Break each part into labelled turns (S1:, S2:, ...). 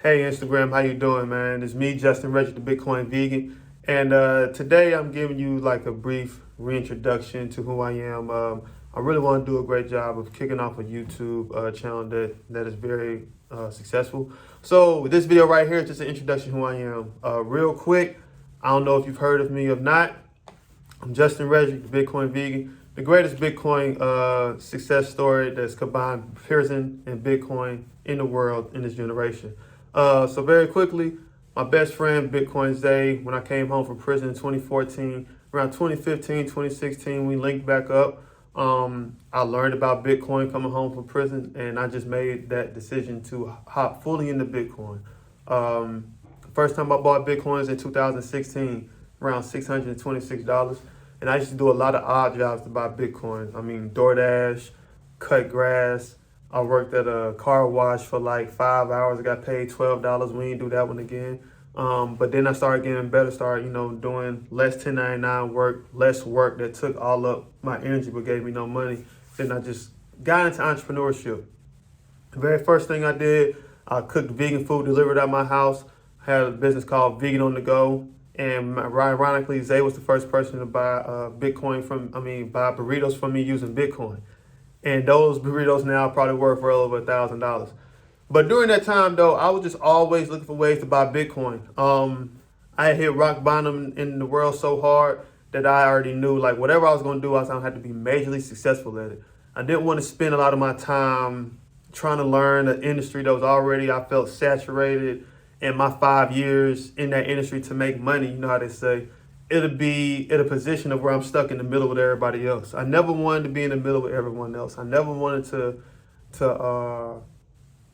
S1: Hey Instagram, how you doing, man? It's me, Justin Rhedrick, the Bitcoin Vegan, and today I'm giving you like a brief reintroduction to who I am. I really want to do a great job of kicking off a YouTube channel that is very successful. So this video right here is just an introduction to who I am. Real quick, I don't know if you've heard of me or not. I'm Justin Rhedrick, the Bitcoin Vegan, the greatest Bitcoin success story that's combined prison and Bitcoin in the world in this generation. So very quickly, my best friend, Bitcoin Zay, when I came home from prison in 2014, around 2015, 2016, we linked back up. I learned about Bitcoin coming home from prison, and I just made that decision to hop fully into Bitcoin. First time I bought Bitcoins in 2016, around $626. And I used to do a lot of odd jobs to buy Bitcoin. I mean, DoorDash, cut grass. I worked at a car wash for like 5 hours. I got paid $12. We didn't do that one again. But then I started getting better, doing less 1099 work, less work that took all up my energy but gave me no money. Then I just got into entrepreneurship. The very first thing I did, I cooked vegan food delivered at my house. I had a business called Vegan on the Go. And ironically, Zay was the first person to buy buy burritos from me using Bitcoin. And those burritos now are probably worth well over $1,000. But during that time, though, I was just always looking for ways to buy Bitcoin. I hit rock bottom in the world so hard that I already knew, like, whatever I was going to do, I was going to have to be majorly successful at it. I didn't want to spend a lot of my time trying to learn an industry that was already, I felt, saturated. In my 5 years in that industry to make money, you know how they say, it'll be in a position of where I'm stuck in the middle with everybody else. I never wanted to be in the middle with everyone else. I never wanted to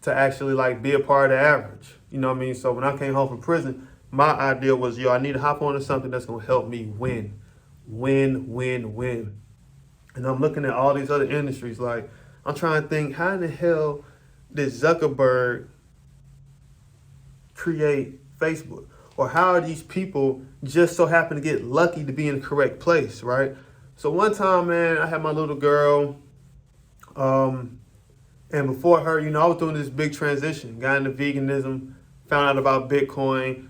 S1: actually like be a part of the average. You know what I mean? So when I came home from prison, my idea was, I need to hop onto something that's gonna help me win. And I'm looking at all these other industries, like I'm trying to think, how in the hell did Zuckerberg create Facebook? Or how are these people just so happen to get lucky to be in the correct place, right? So one time, man, I had my little girl, and before her, I was doing this big transition, got into veganism, found out about Bitcoin,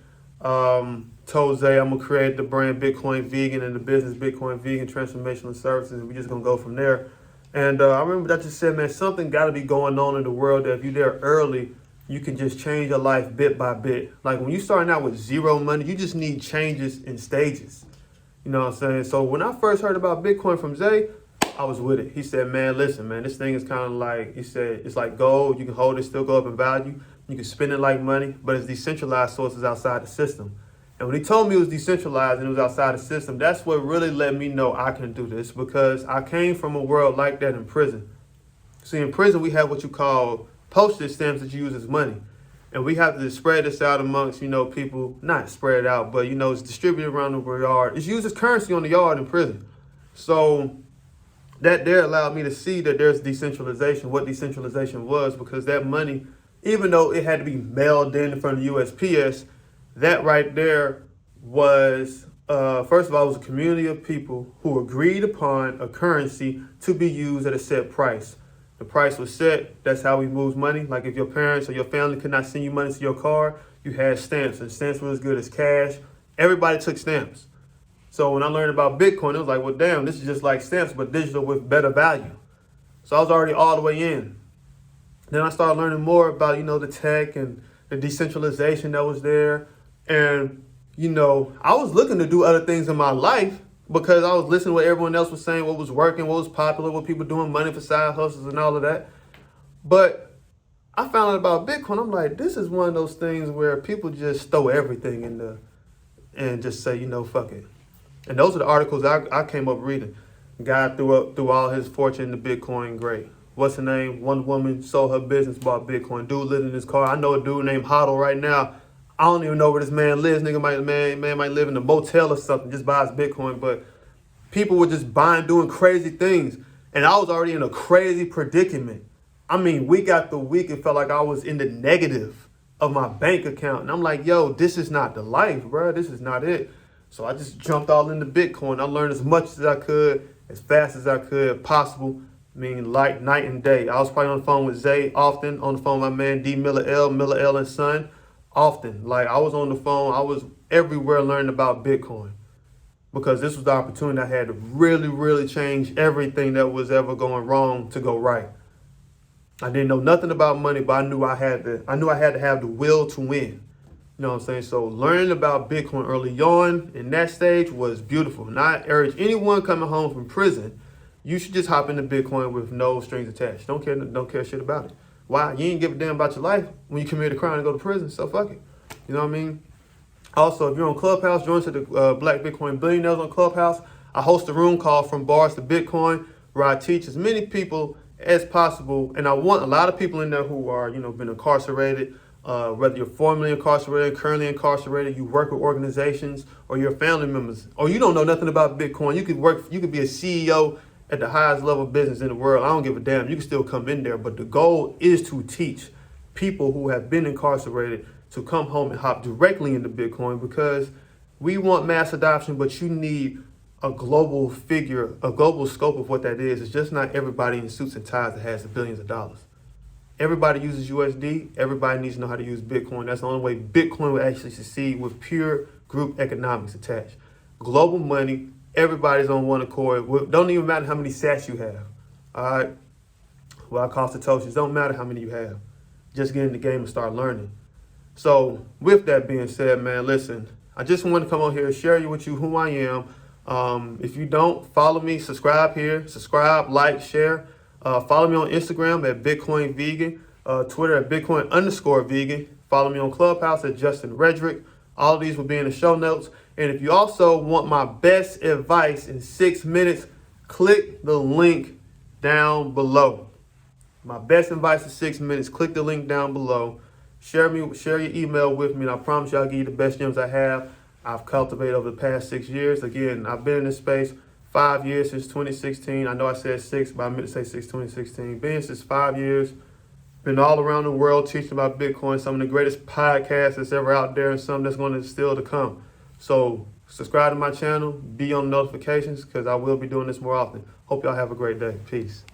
S1: told Zay I'm gonna create the brand BitcoinVegan and the business BitcoinVegan Transformational Services, and we're just gonna go from there. And I remember that just said, man, something gotta be going on in the world that if you're there early, you can just change your life bit by bit. Like when you're starting out with zero money, you just need changes in stages. You know what I'm saying? So when I first heard about Bitcoin from Zay, I was with it. He said, man, listen, man, this thing is kind of like, he said, it's like gold. You can hold it, still go up in value. You can spend it like money, but it's decentralized sources outside the system. And when he told me it was decentralized and it was outside the system, that's what really let me know I can do this, because I came from a world like that in prison. See, in prison, we have what you call postage stamps that you use as money. And we have to spread this out amongst, people, not spread out, but, it's distributed around the yard. It's used as currency on the yard in prison. So that there allowed me to see that there's decentralization, what decentralization was, because that money, even though it had to be mailed in front of the USPS, that right there was, first of all, it was a community of people who agreed upon a currency to be used at a set price. The price was set. That's how we moved money. Like if your parents or your family could not send you money to your car, you had stamps, and stamps were as good as cash. Everybody took stamps. So when I learned about Bitcoin, it was like, well, damn, this is just like stamps, but digital with better value. So I was already all the way in. Then I started learning more about, the tech and the decentralization that was there. And, I was looking to do other things in my life, because I was listening to what everyone else was saying, what was working, what was popular, what people doing, money for side hustles and all of that. But I found out about Bitcoin. I'm like, this is one of those things where people just throw everything in and just say, fuck it. And those are the articles I came up reading. Guy threw all his fortune into Bitcoin. Great. What's her name? One woman sold her business, bought Bitcoin. Dude lived in his car. I know a dude named Hodl right now. I don't even know where this man lives. Man might live in a motel or something, just buys Bitcoin. But people were just buying, doing crazy things. And I was already in a crazy predicament. I mean, week after week, it felt like I was in the negative of my bank account. And I'm like, yo, this is not the life, bro. This is not it. So I just jumped all into Bitcoin. I learned as much as I could, as fast as I could, possible. I mean, like night and day. I was probably on the phone with Zay often, on the phone with my man D Miller L and Son. often. Like I was on the phone, I was everywhere learning about Bitcoin because this was the opportunity I had to really, really change everything that was ever going wrong to go right. I didn't know nothing about money, but I knew I had to have the will to win. You know what I'm saying? So learning about Bitcoin early on in that stage was beautiful. And I urge anyone coming home from prison, you should just hop into Bitcoin with no strings attached. Don't care shit about it. Why? You ain't give a damn about your life when you commit a crime and go to prison. So fuck it. You know what I mean? Also, if you're on Clubhouse, join to the Black Bitcoin Billionaires on Clubhouse. I host a room called From Bars to Bitcoin, where I teach as many people as possible. And I want a lot of people in there who are, been incarcerated, whether you're formerly incarcerated, currently incarcerated, you work with organizations, or your family members, or you don't know nothing about Bitcoin. You could be a CEO at the highest level of business in the world. I don't give a damn. You can still come in there. But the goal is to teach people who have been incarcerated to come home and hop directly into Bitcoin, because we want mass adoption, but you need a global figure, a global scope of what that is. It's just not everybody in suits and ties that has the billions of dollars. Everybody uses USD. Everybody needs to know how to use Bitcoin. That's the only way Bitcoin will actually succeed, with pure group economics attached. Global money, everybody's on one accord. Don't even matter how many sats you have. All right? Well, I call Satoshis. Don't matter how many you have. Just get in the game and start learning. So with that being said, man, listen, I just want to come on here and share with you who I am. If you don't follow me, subscribe here, like, share. Follow me on Instagram at BitcoinVegan, Twitter at Bitcoin_vegan. Follow me on Clubhouse at Justin Rhedrick. All of these will be in the show notes. And if you also want my best advice in 6 minutes, click the link down below. My best advice in 6 minutes, click the link down below. Share your email with me, and I promise you I'll give you the best gems I've cultivated over the past 6 years. Again, I've been in this space 5 years, since 2016. I know I said 6, but I meant to say 2016. Been since 5 years. Been all around the world teaching about Bitcoin, some of the greatest podcasts that's ever out there, and some that's going to still to come. So subscribe to my channel, be on notifications, because I will be doing this more often. Hope y'all have a great day. Peace.